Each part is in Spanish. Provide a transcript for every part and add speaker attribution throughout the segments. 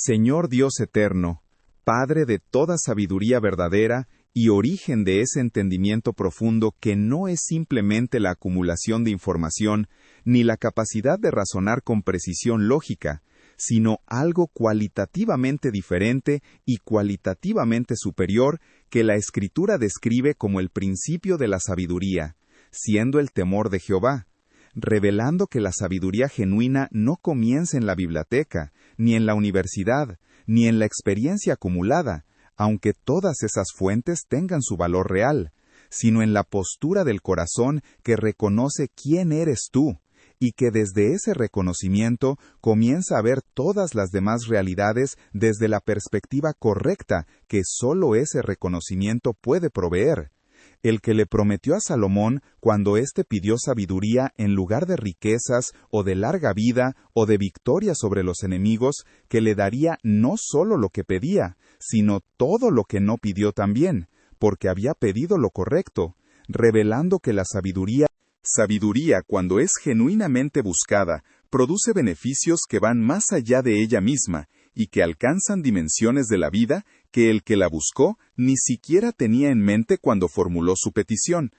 Speaker 1: Señor Dios eterno, Padre de toda sabiduría verdadera y origen de ese entendimiento profundo que no es simplemente la acumulación de información ni la capacidad de razonar con precisión lógica, sino algo cualitativamente diferente y cualitativamente superior que la Escritura describe como el principio de la sabiduría, siendo el temor de Jehová, revelando que la sabiduría genuina no comienza en la biblioteca, ni en la universidad, ni en la experiencia acumulada, aunque todas esas fuentes tengan su valor real, sino en la postura del corazón que reconoce quién eres tú, y que desde ese reconocimiento comienza a ver todas las demás realidades desde la perspectiva correcta que sólo ese reconocimiento puede proveer. El que le prometió a Salomón cuando éste pidió sabiduría en lugar de riquezas, o de larga vida, o de victoria sobre los enemigos, que le daría no solo lo que pedía, sino todo lo que no pidió también, porque había pedido lo correcto, revelando que la sabiduría, cuando es genuinamente buscada, produce beneficios que van más allá de ella misma, y que alcanzan dimensiones de la vida que el que la buscó ni siquiera tenía en mente cuando formuló su petición.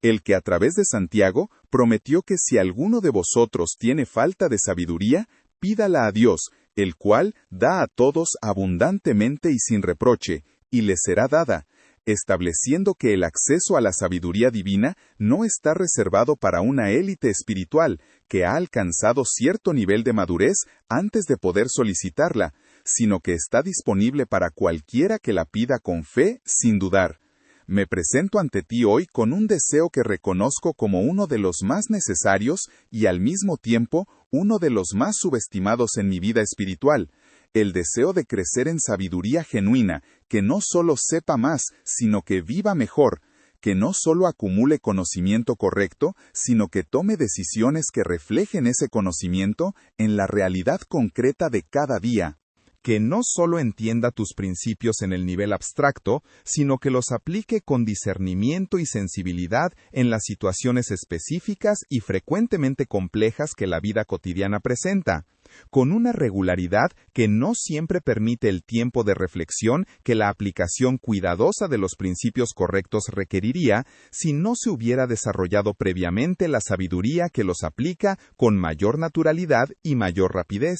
Speaker 1: El que a través de Santiago prometió que si alguno de vosotros tiene falta de sabiduría, pídala a Dios, el cual da a todos abundantemente y sin reproche, y le será dada, estableciendo que el acceso a la sabiduría divina no está reservado para una élite espiritual que ha alcanzado cierto nivel de madurez antes de poder solicitarla, sino que está disponible para cualquiera que la pida con fe, sin dudar. Me presento ante ti hoy con un deseo que reconozco como uno de los más necesarios y al mismo tiempo uno de los más subestimados en mi vida espiritual, el deseo de crecer en sabiduría genuina, que no solo sepa más, sino que viva mejor, que no solo acumule conocimiento correcto, sino que tome decisiones que reflejen ese conocimiento en la realidad concreta de cada día. Que no solo entienda tus principios en el nivel abstracto, sino que los aplique con discernimiento y sensibilidad en las situaciones específicas y frecuentemente complejas que la vida cotidiana presenta, con una regularidad que no siempre permite el tiempo de reflexión que la aplicación cuidadosa de los principios correctos requeriría si no se hubiera desarrollado previamente la sabiduría que los aplica con mayor naturalidad y mayor rapidez.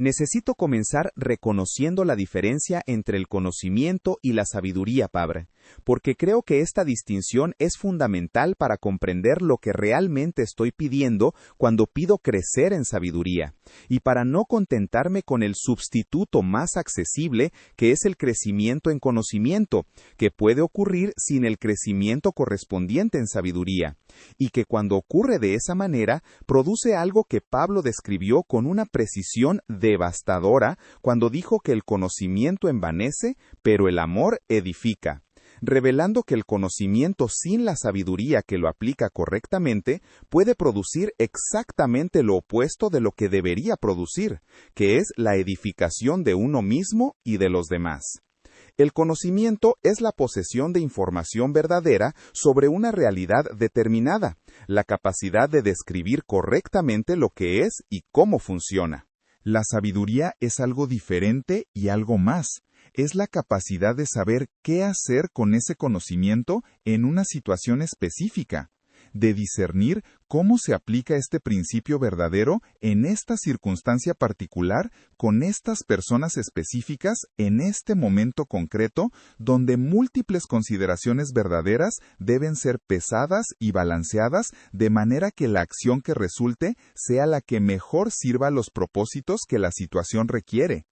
Speaker 2: Necesito comenzar reconociendo la diferencia entre el conocimiento y la sabiduría, Padre, porque creo que esta distinción es fundamental para comprender lo que realmente estoy pidiendo cuando pido crecer en sabiduría, y para no contentarme con el sustituto más accesible, que es el crecimiento en conocimiento, que puede ocurrir sin el crecimiento correspondiente en sabiduría, y que cuando ocurre de esa manera, produce algo que Pablo describió con una precisión devastadora cuando dijo que el conocimiento envanece, pero el amor edifica, revelando que el conocimiento sin la sabiduría que lo aplica correctamente puede producir exactamente lo opuesto de lo que debería producir, que es la edificación de uno mismo y de los demás. El conocimiento es la posesión de información verdadera sobre una realidad determinada, la capacidad de describir correctamente lo que es y cómo funciona.
Speaker 1: La sabiduría es algo diferente y algo más. Es la capacidad de saber qué hacer con ese conocimiento en una situación específica, de discernir cómo se aplica este principio verdadero en esta circunstancia particular con estas personas específicas en este momento concreto, donde múltiples consideraciones verdaderas deben ser pesadas y balanceadas de manera que la acción que resulte sea la que mejor sirva a los propósitos que la situación requiere.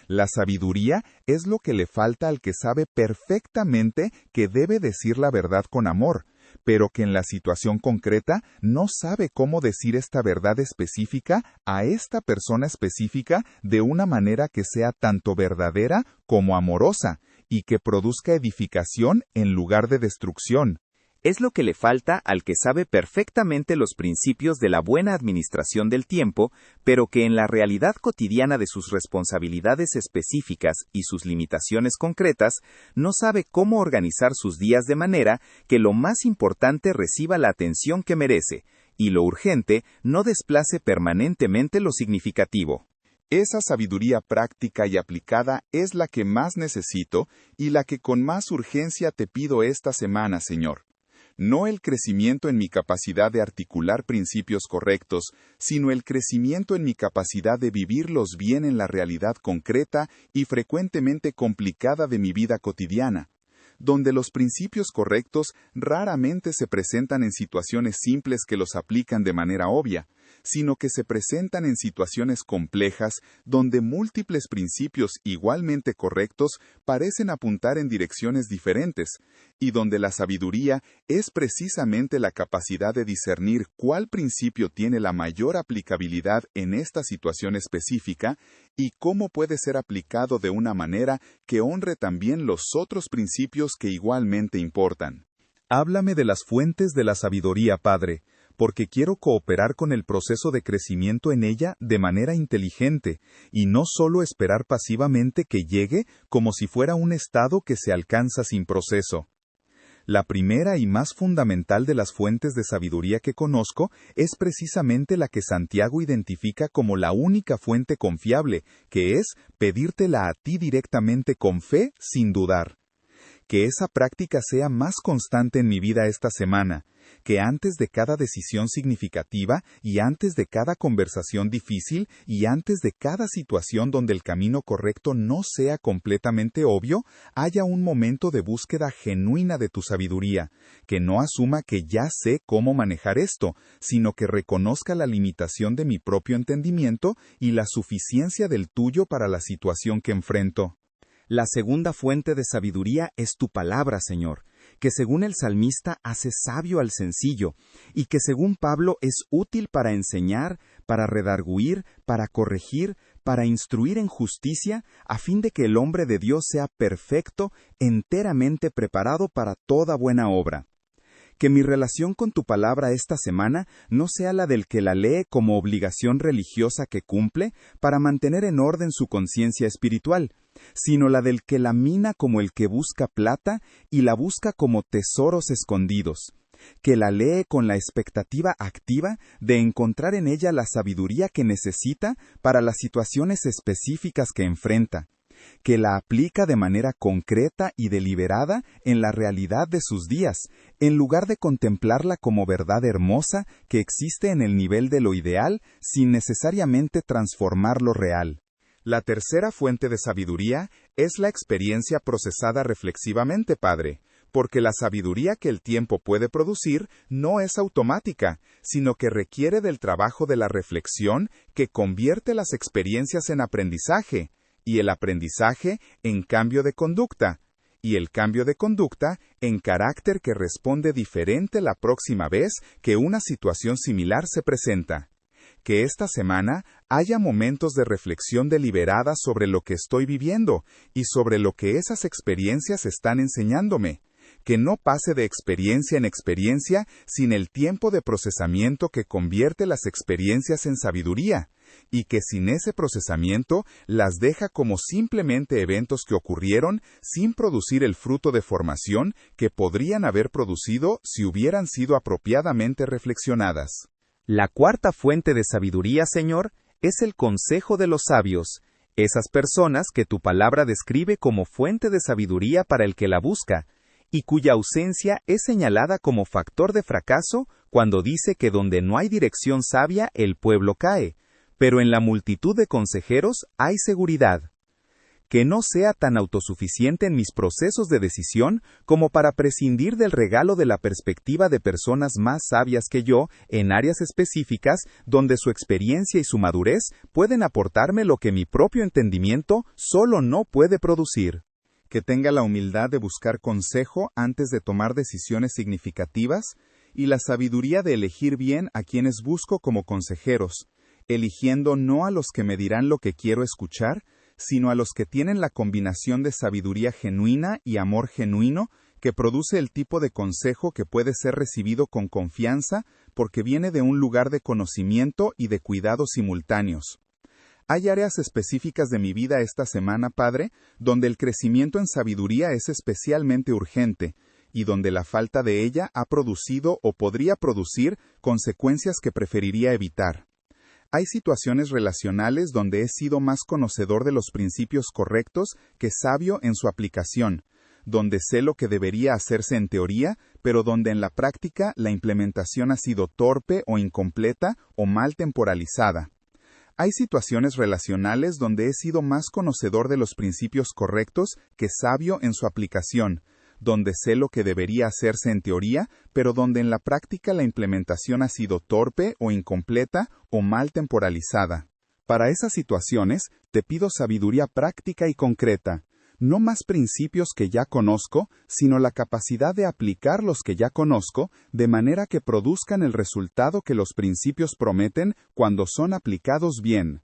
Speaker 1: La sabiduría es lo que le falta al que sabe perfectamente que debe decir la verdad con amor, pero que en la situación concreta no sabe cómo decir esta verdad específica a esta persona específica de una manera que sea tanto verdadera como amorosa, y que produzca edificación en lugar de destrucción.
Speaker 2: Es lo que le falta al que sabe perfectamente los principios de la buena administración del tiempo, pero que en la realidad cotidiana de sus responsabilidades específicas y sus limitaciones concretas, no sabe cómo organizar sus días de manera que lo más importante reciba la atención que merece, y lo urgente no desplace permanentemente lo significativo.
Speaker 1: Esa sabiduría práctica y aplicada es la que más necesito y la que con más urgencia te pido esta semana, Señor. No el crecimiento en mi capacidad de articular principios correctos, sino el crecimiento en mi capacidad de vivirlos bien en la realidad concreta y frecuentemente complicada de mi vida cotidiana, donde los principios correctos raramente se presentan en situaciones simples que los aplican de manera obvia, sino que se presentan en situaciones complejas donde múltiples principios igualmente correctos parecen apuntar en direcciones diferentes, y donde la sabiduría es precisamente la capacidad de discernir cuál principio tiene la mayor aplicabilidad en esta situación específica y cómo puede ser aplicado de una manera que honre también los otros principios que igualmente importan.
Speaker 2: Háblame de las fuentes de la sabiduría, Padre, porque quiero cooperar con el proceso de crecimiento en ella de manera inteligente, y no solo esperar pasivamente que llegue como si fuera un estado que se alcanza sin proceso. La primera y más fundamental de las fuentes de sabiduría que conozco es precisamente la que Santiago identifica como la única fuente confiable, que es pedírtela a ti directamente con fe, sin dudar. Que esa práctica sea más constante en mi vida esta semana, que antes de cada decisión significativa y antes de cada conversación difícil y antes de cada situación donde el camino correcto no sea completamente obvio, haya un momento de búsqueda genuina de tu sabiduría, que no asuma que ya sé cómo manejar esto, sino que reconozca la limitación de mi propio entendimiento y la suficiencia del tuyo para la situación que enfrento. La segunda fuente de sabiduría es tu palabra, Señor, que según el salmista hace sabio al sencillo, y que según Pablo es útil para enseñar, para redarguir, para corregir, para instruir en justicia, a fin de que el hombre de Dios sea perfecto, enteramente preparado para toda buena obra. Que mi relación con tu palabra esta semana no sea la del que la lee como obligación religiosa que cumple para mantener en orden su conciencia espiritual, sino la del que la mina como el que busca plata y la busca como tesoros escondidos, que la lee con la expectativa activa de encontrar en ella la sabiduría que necesita para las situaciones específicas que enfrenta, que la aplica de manera concreta y deliberada en la realidad de sus días, en lugar de contemplarla como verdad hermosa que existe en el nivel de lo ideal sin necesariamente transformar lo real. La tercera fuente de sabiduría es la experiencia procesada reflexivamente, Padre, porque la sabiduría que el tiempo puede producir no es automática, sino que requiere del trabajo de la reflexión que convierte las experiencias en aprendizaje, y el aprendizaje en cambio de conducta, y el cambio de conducta en carácter que responde diferente la próxima vez que una situación similar se presenta. Que esta semana haya momentos de reflexión deliberada sobre lo que estoy viviendo y sobre lo que esas experiencias están enseñándome. Que no pase de experiencia en experiencia sin el tiempo de procesamiento que convierte las experiencias en sabiduría, y que sin ese procesamiento las deja como simplemente eventos que ocurrieron sin producir el fruto de formación que podrían haber producido si hubieran sido apropiadamente reflexionadas. La cuarta fuente de sabiduría, Señor, es el consejo de los sabios, esas personas que tu palabra describe como fuente de sabiduría para el que la busca, y cuya ausencia es señalada como factor de fracaso cuando dice que donde no hay dirección sabia el pueblo cae, pero en la multitud de consejeros hay seguridad. Que no sea tan autosuficiente en mis procesos de decisión como para prescindir del regalo de la perspectiva de personas más sabias que yo en áreas específicas donde su experiencia y su madurez pueden aportarme lo que mi propio entendimiento solo no puede producir. Que tenga la humildad de buscar consejo antes de tomar decisiones significativas y la sabiduría de elegir bien a quienes busco como consejeros, eligiendo no a los que me dirán lo que quiero escuchar, sino a los que tienen la combinación de sabiduría genuina y amor genuino que produce el tipo de consejo que puede ser recibido con confianza porque viene de un lugar de conocimiento y de cuidado simultáneos. Hay áreas específicas de mi vida esta semana, Padre, donde el crecimiento en sabiduría es especialmente urgente, y donde la falta de ella ha producido o podría producir consecuencias que preferiría evitar.
Speaker 1: Hay situaciones relacionales donde he sido más conocedor de los principios correctos que sabio en su aplicación, donde sé lo que debería hacerse en teoría, pero donde en la práctica la implementación ha sido torpe o incompleta o mal temporalizada. Hay situaciones relacionales donde he sido más conocedor de los principios correctos que sabio en su aplicación, donde sé lo que debería hacerse en teoría, pero donde en la práctica la implementación ha sido torpe o incompleta o mal temporalizada. Para esas situaciones, te pido sabiduría práctica y concreta, no más principios que ya conozco, sino la capacidad de aplicar los que ya conozco, de manera que produzcan el resultado que los principios prometen cuando son aplicados bien.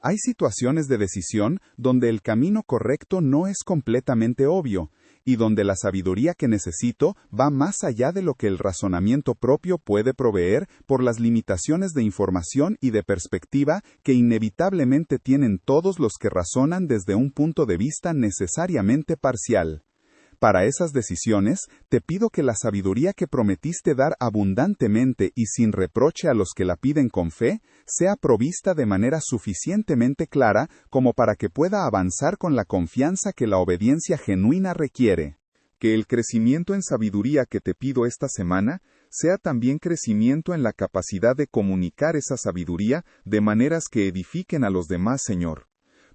Speaker 1: Hay situaciones de decisión donde el camino correcto no es completamente obvio, y donde la sabiduría que necesito va más allá de lo que el razonamiento propio puede proveer por las limitaciones de información y de perspectiva que inevitablemente tienen todos los que razonan desde un punto de vista necesariamente parcial. Para esas decisiones, te pido que la sabiduría que prometiste dar abundantemente y sin reproche a los que la piden con fe, sea provista de manera suficientemente clara como para que pueda avanzar con la confianza que la obediencia genuina requiere. Que el crecimiento en sabiduría que te pido esta semana sea también crecimiento en la capacidad de comunicar esa sabiduría de maneras que edifiquen a los demás, Señor.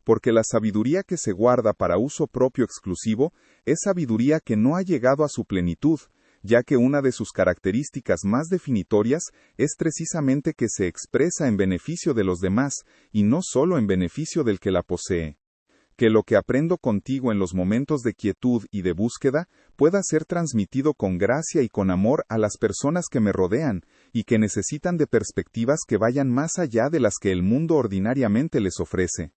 Speaker 1: Porque la sabiduría que se guarda para uso propio exclusivo es sabiduría que no ha llegado a su plenitud, ya que una de sus características más definitorias es precisamente que se expresa en beneficio de los demás, y no solo en beneficio del que la posee. Que lo que aprendo contigo en los momentos de quietud y de búsqueda pueda ser transmitido con gracia y con amor a las personas que me rodean, y que necesitan de perspectivas que vayan más allá de las que el mundo ordinariamente les ofrece.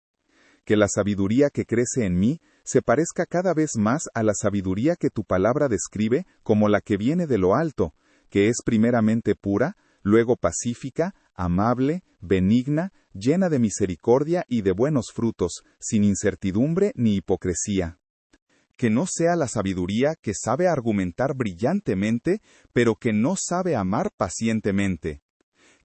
Speaker 1: Que la sabiduría que crece en mí se parezca cada vez más a la sabiduría que tu palabra describe como la que viene de lo alto, que es primeramente pura, luego pacífica, amable, benigna, llena de misericordia y de buenos frutos, sin incertidumbre ni hipocresía. Que no sea la sabiduría que sabe argumentar brillantemente, pero que no sabe amar pacientemente.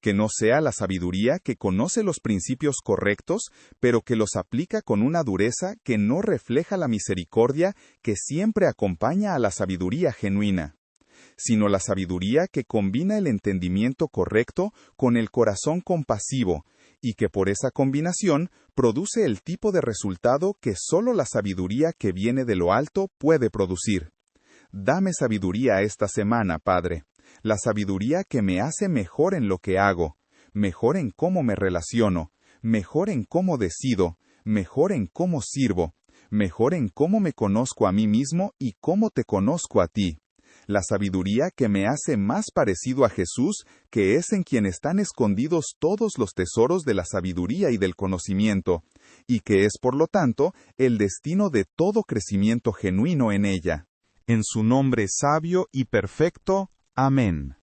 Speaker 1: Que no sea la sabiduría que conoce los principios correctos, pero que los aplica con una dureza que no refleja la misericordia que siempre acompaña a la sabiduría genuina, sino la sabiduría que combina el entendimiento correcto con el corazón compasivo, y que por esa combinación produce el tipo de resultado que solo la sabiduría que viene de lo alto puede producir. Dame sabiduría esta semana, Padre. La sabiduría que me hace mejor en lo que hago, mejor en cómo me relaciono, mejor en cómo decido, mejor en cómo sirvo, mejor en cómo me conozco a mí mismo y cómo te conozco a ti. La sabiduría que me hace más parecido a Jesús, que es en quien están escondidos todos los tesoros de la sabiduría y del conocimiento, y que es por lo tanto el destino de todo crecimiento genuino en ella. En su nombre sabio y perfecto. Amén.